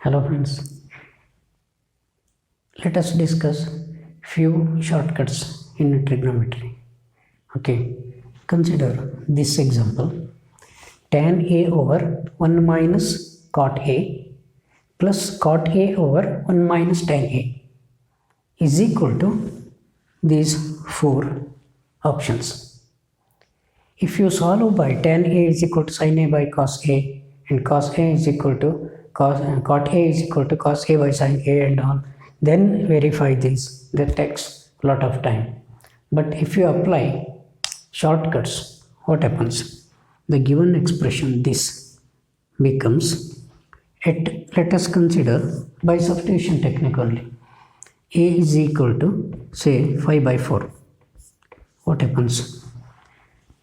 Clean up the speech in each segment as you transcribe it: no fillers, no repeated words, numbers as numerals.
Hello friends, let us discuss few shortcuts in trigonometry. Okay, consider this example. Tan A over 1 minus cot A plus cot A over 1 minus tan A is equal to these four options. If you solve by tan A is equal to sin A by cos A and cos A is equal to cot A is equal to cos A by sin A and all, then verify this. That takes a lot of time. But if you apply shortcuts, what happens? The given expression this becomes, let us consider by substitution technique only. A is equal to say 5 by 4. What happens?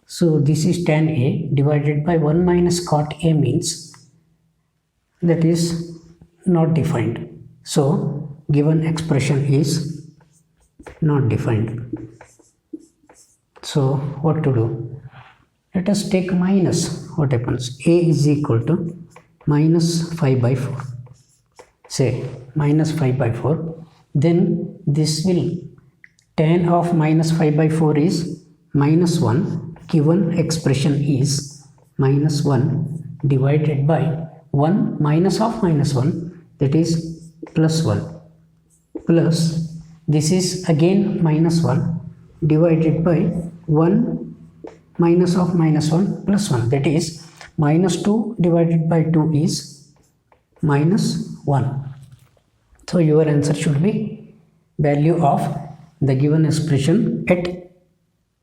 So this is tan A divided by 1 minus cot A means that is not defined. So given expression is not defined. So what to do? Let us take minus. What happens? A is equal to minus 5 by 4. Say minus 5 by 4. Then this will tan of minus 5 by 4 is minus 1. Given expression is minus 1 divided by 1 minus of minus 1, that is plus 1, plus this is again minus 1 divided by 1 minus of minus 1 plus 1, that is minus 2 divided by 2 is minus 1. So your answer should be value of the given expression at A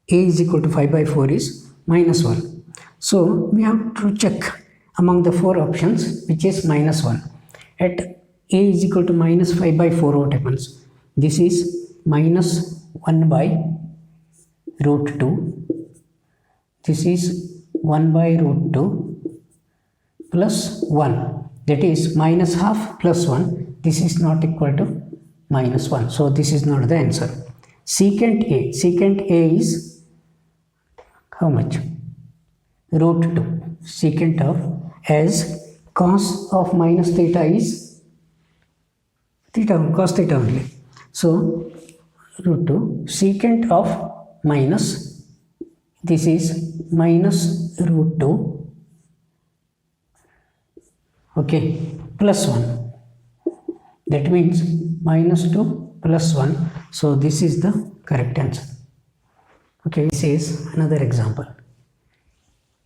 is equal to 5 by 4 is minus 1. So we have to check among the four options which is minus 1. At A is equal to minus 5 by 4, what happens? This is minus 1 by root 2. This is 1 by root 2 plus 1. That is minus half plus 1. This is not equal to minus 1. So this is not the answer. Secant A is how much? Root 2. Secant of, as cos of minus theta is theta, cos theta only. So root 2 secant of minus, this is minus root 2, okay, plus 1. That means minus 2 plus 1. So this is the correct answer. Okay, this is another example.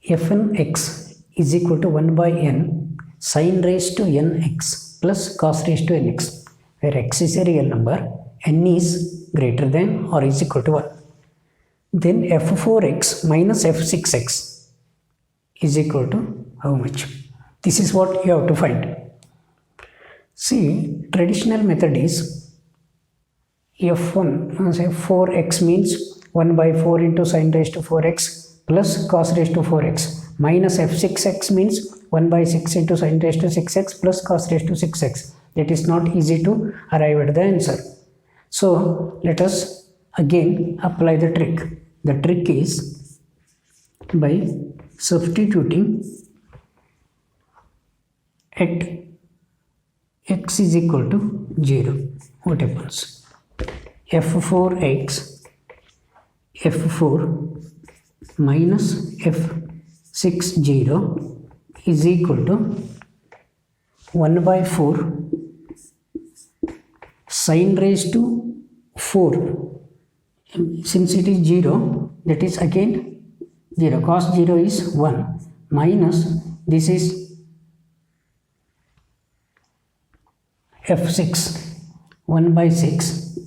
Fn x is equal to 1 by n sin raised to nx plus cos raised to nx, where x is a real number, n is greater than or is equal to 1. Then f4x minus f6x is equal to how much? This is what you have to find. See, traditional method is f1, say 4x means 1 by 4 into sin raised to 4x plus cos raised to 4x, minus f6x means 1 by 6 into sin raised to 6x plus cos raised to 6x. It is not easy to arrive at the answer. So let us again apply the trick. The trick is by substituting at x is equal to 0. What happens? f4x, f4 minus f60 is equal to 1 by 4 sin raised to 4. Since it is 0, that is again 0. Cos 0 is 1 minus this is f6 1 by 6.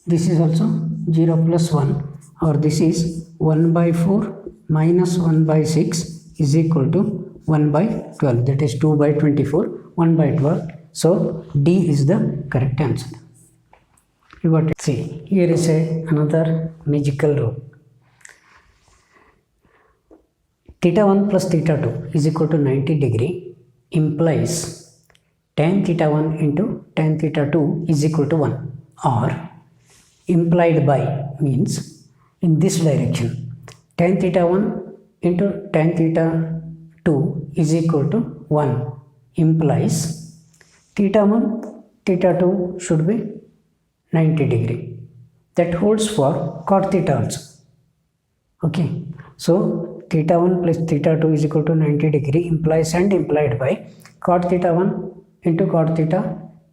This is also 0 plus 1, or this is 1 by 4 minus 1 by 6 is equal to 1 by 12. That is 2 by 24, 1 by 12. So D is the correct answer. You got it. See, here is another magical rule. Theta 1 plus theta 2 is equal to 90 degree implies tan theta 1 into tan theta 2 is equal to 1, or implied by means in this direction tan theta 1 into tan theta 2 is equal to 1 implies theta 1, theta 2 should be 90 degree. That holds for cot theta also. Okay, so theta 1 plus theta 2 is equal to 90 degree implies and implied by cot theta 1 into cot theta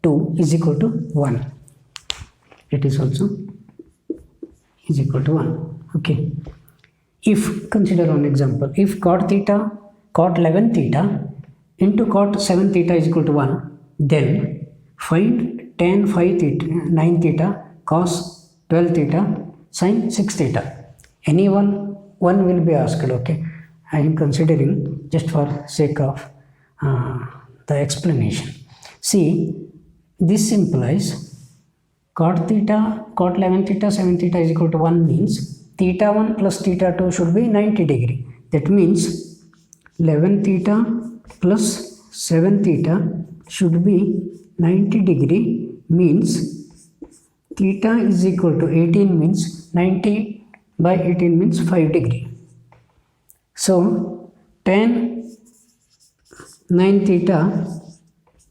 2 is equal to 1. It is also is equal to 1. Okay, if consider one example, if cot 11 theta into cot 7 theta is equal to 1, then find tan 5 theta 9 theta cos 12 theta sin 6 theta. Anyone one will be asked. Okay, I am considering just for sake of the explanation. See, this implies cot 11 theta 7 theta is equal to 1 means theta 1 plus theta 2 should be 90 degree. That means 11 theta plus 7 theta should be 90 degree, means theta is equal to 18 means 90 by 18 means 5 degree. So tan 9 theta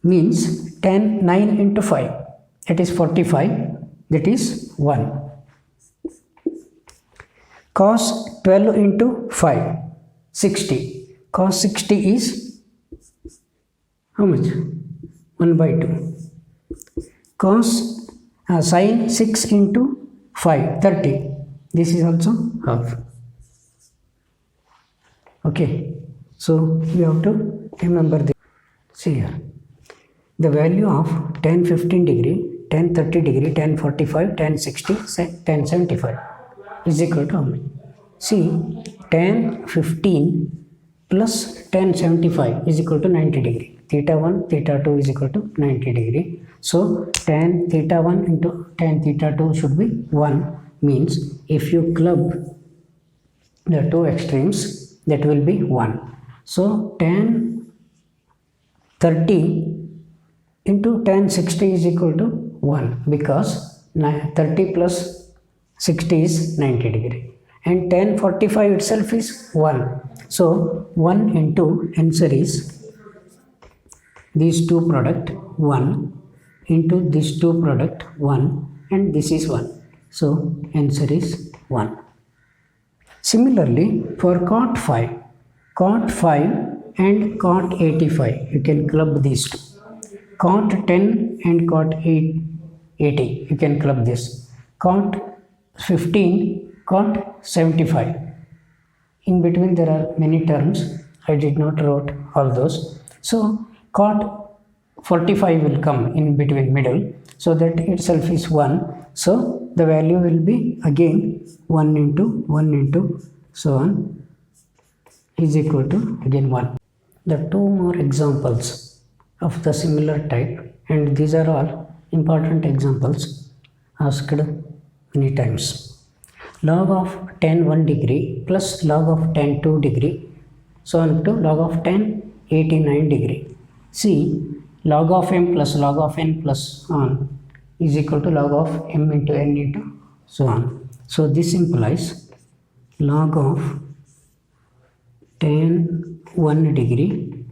means tan 9 into 5, that is 45, that is 1. Cos 12 into 5, 60. Cos 60 is how much? 1 by 2. Cos sin 6 into 5, 30. This is also half. Okay, so we have to remember this. See here, the value of tan 15 degree, tan 30 degree, tan 45, tan 60, tan 75 is equal to how much? See, tan 15 plus tan 75 is equal to 90 degree. Theta 1, theta 2 is equal to 90 degree. So tan theta 1 into tan theta 2 should be 1, means if you club the two extremes, that will be 1. So tan 30 into tan 60 is equal to 1, because 30 plus 60 is 90 degree, and tan 45 itself is 1. So 1 into answer is these two product 1 into these two product 1, and this is 1. So answer is 1. Similarly, for cot 5 and cot 85, you can club these two. Cot 10 and cot 80, you can club this. Cot 15, cot 75. In between there are many terms, I did not wrote all those. So cot 45 will come in between middle, so that itself is 1. So the value will be again 1 into so on is equal to again 1. The two more examples of the similar type, and these are all important examples asked many times. Log of tan 1 degree plus log of tan 2 degree, so on to log of tan 89 degree. See, log of m plus log of n plus on is equal to log of m into n into so on. So this implies log of tan 1 degree,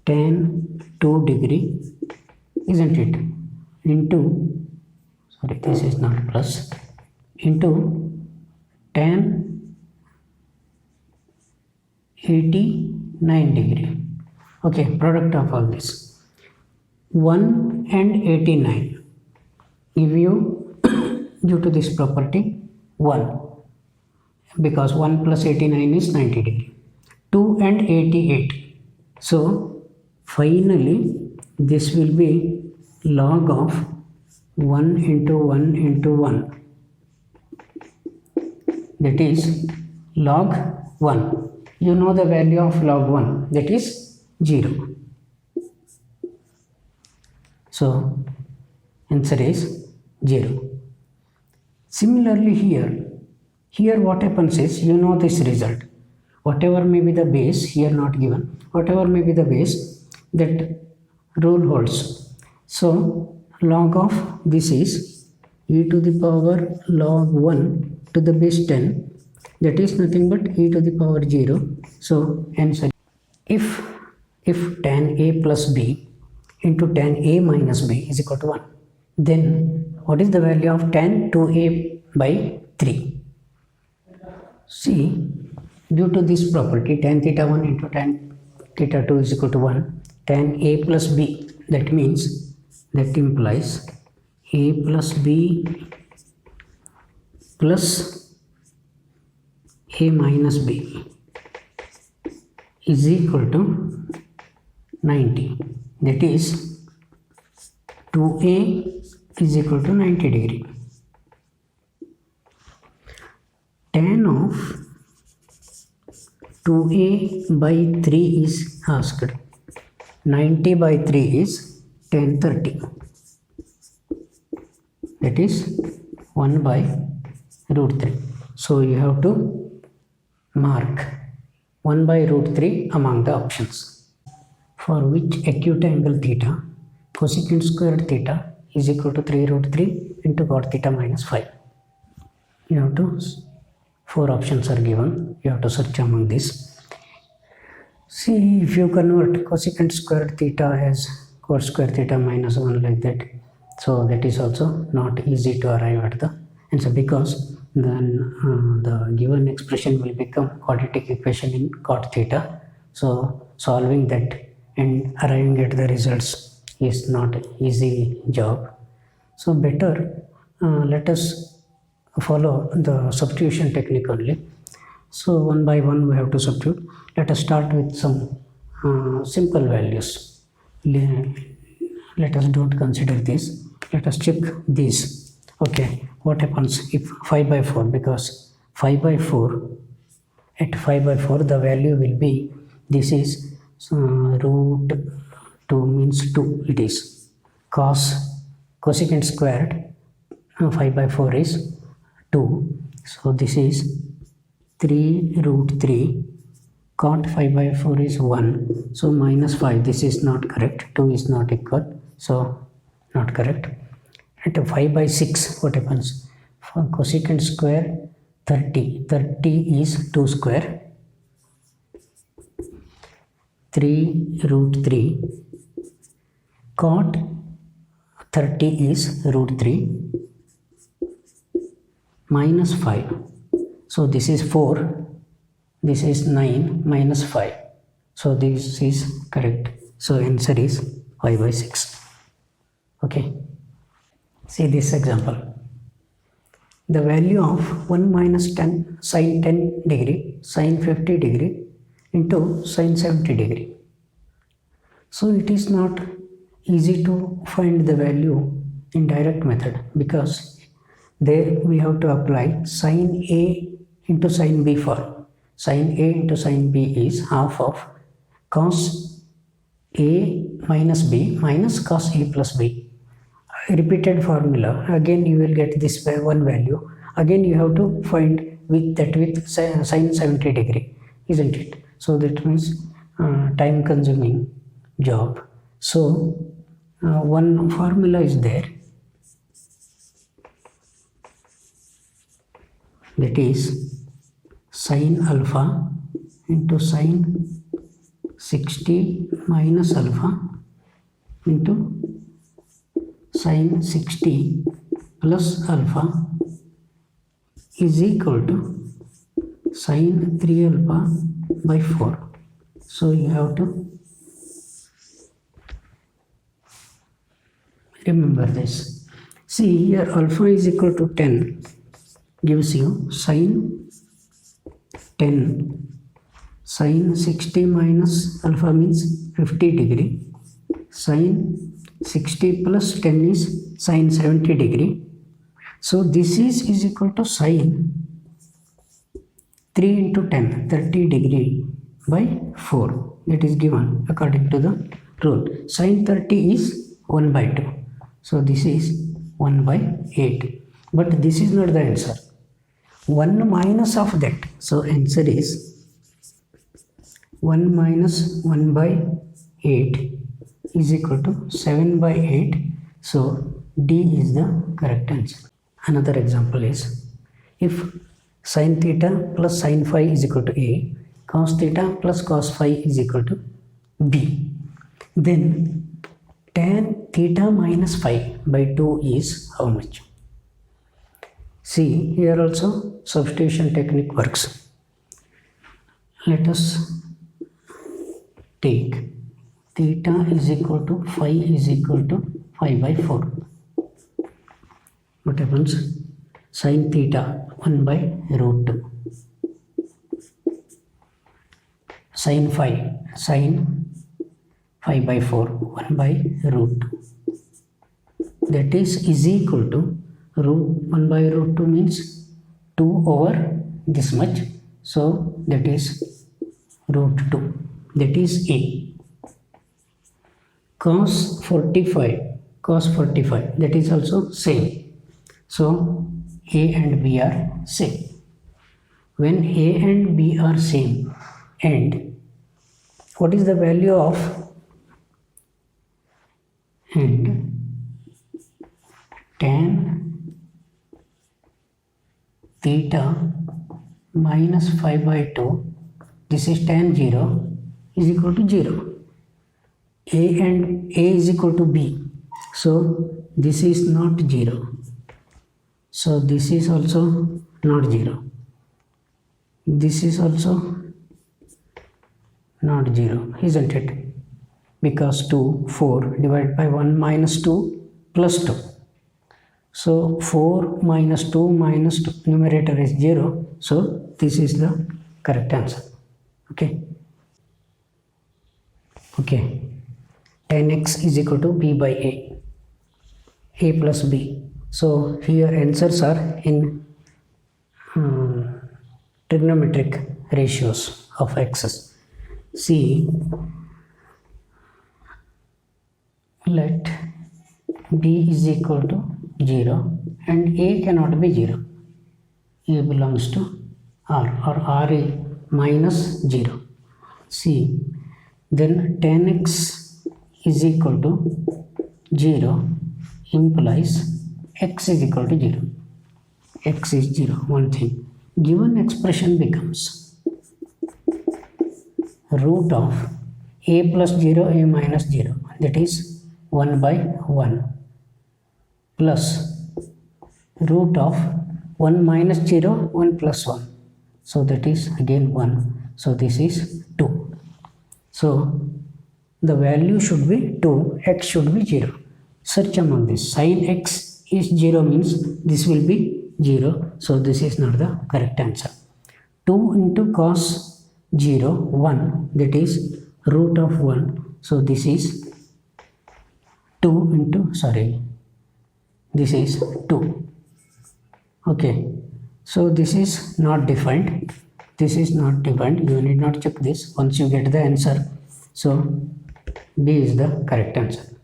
tan 2 degree, isn't it, into, sorry, this is not plus, into tan 89 degree. Okay, product of all this 1 and 89 give you due to this property 1, because 1 plus 89 is 90 degree. 2 and 88, so finally this will be log of 1 into 1 into 1, that is log 1. You know the value of log 1, that is 0. So answer is 0. Similarly here what happens is, you know this result, whatever may be the base, here not given, whatever may be the base, that rule holds. So log of this is e to the power log 1 to the base 10, that is nothing but e to the power 0. So answer, if tan a plus b into tan A minus B is equal to 1. Then what is the value of tan 2A by 3? See, due to this property tan theta 1 into tan theta 2 is equal to 1, tan A plus B, that means, that implies A plus B plus A minus B is equal to 90. That is 2A is equal to 90 degree. Tan of 2A by 3 is asked. 90 by 3 is tan 30. That is 1 by root 3. So you have to mark 1 by root 3 among the options. For which acute angle theta, cosecant squared theta is equal to 3 root 3 into cot theta minus 5. You have to, 4 options are given, you have to search among this. See, if you convert cosecant squared theta as cot square theta minus 1 like that, so that is also not easy to arrive at the answer, because then the given expression will become quadratic equation in cot theta. So solving that and arriving at the results is not easy job. So better let us follow the substitution technique only. So one by one we have to substitute. Let us start with some simple values. Let us don't consider this. Let us check this. Okay, what happens if 5 by 4, because 5 by 4, at 5 by 4 the value will be, this is root 2 means 2, it is cosecant squared 5 by 4 is 2, so this is 3 root 3, cot 5 by 4 is 1, so minus 5, this is not correct, 2 is not equal, so not correct. At 5 by 6, what happens? For cosecant square 30 is 2 square, 3 root 3, cot 30 is root 3, minus 5, so this is 4, this is 9 minus 5, so this is correct. So answer is 5 by 6. Okay, see this example. The value of 1 minus 10 sin 10 degree sin 50 degree into sin 70 degree. So it is not easy to find the value in direct method, because there we have to apply sin A into sin B form. Sin A into sin B is half of cos A minus B minus cos A plus B. Repeated formula, again you will get this one value, again you have to find with sin 70 degree, isn't it? So that means time consuming job. So one formula is there, that is sin alpha into sin 60 minus alpha into sin 60 plus alpha is equal to sin 3 alpha by 4. So you have to remember this. See here, alpha is equal to 10 gives you sin 10, sin 60 minus alpha means 50 degree, sin 60 plus 10 is sin 70 degree. So this is equal to sin 3 into 10, 30 degree by 4, that is given according to the rule. Sin 30 is 1 by 2, so this is 1 by 8, but this is not the answer. 1 minus of that, so answer is 1 minus 1 by 8 is equal to 7 by 8, so D is the correct answer. Another example is, if sin theta plus sin phi is equal to A, cos theta plus cos phi is equal to B, then theta minus phi by 2 is how much? See, here also substitution technique works. Let us take theta is equal to phi is equal to 5 by 4. What happens? Sin theta 1 by root 2. Sin 5 by 4 1 by root 2. That is equal to root 1 by root 2 means 2 over this much. So that is root 2. That is A. Cos 45 that is also same. So A and B are same. When A and B are same, and what is the value of and tan theta minus 5 by 2, this is tan 0 is equal to 0. A and A is equal to B, so this is not 0. So this is also not 0. This is also not 0, isn't it? Because 2, 4 divided by 1 minus 2 plus 2. So 4 minus 2 minus 2, numerator is 0. So this is the correct answer. Okay. Tan x is equal to b by a plus b. So here answers are in trigonometric ratios of x's. See, let b is equal to 0 and a cannot be 0. A belongs to r, or r is minus 0. See, then tan x is equal to 0 implies x is equal to 0. X is 0, one thing. Given expression becomes root of a plus 0, a minus 0, that is 1 by 1, plus root of 1 minus 0, 1 plus 1. So that is again 1. So this is 2. So the value should be 2, x should be 0. Search among this. Sin x is 0 means this will be 0. So this is not the correct answer. 2 into cos 0, 1, that is root of 1. So this is 2 into, this is 2. Okay. So this is not defined. This is not defined. You need not check this once you get the answer. So B is the correct answer.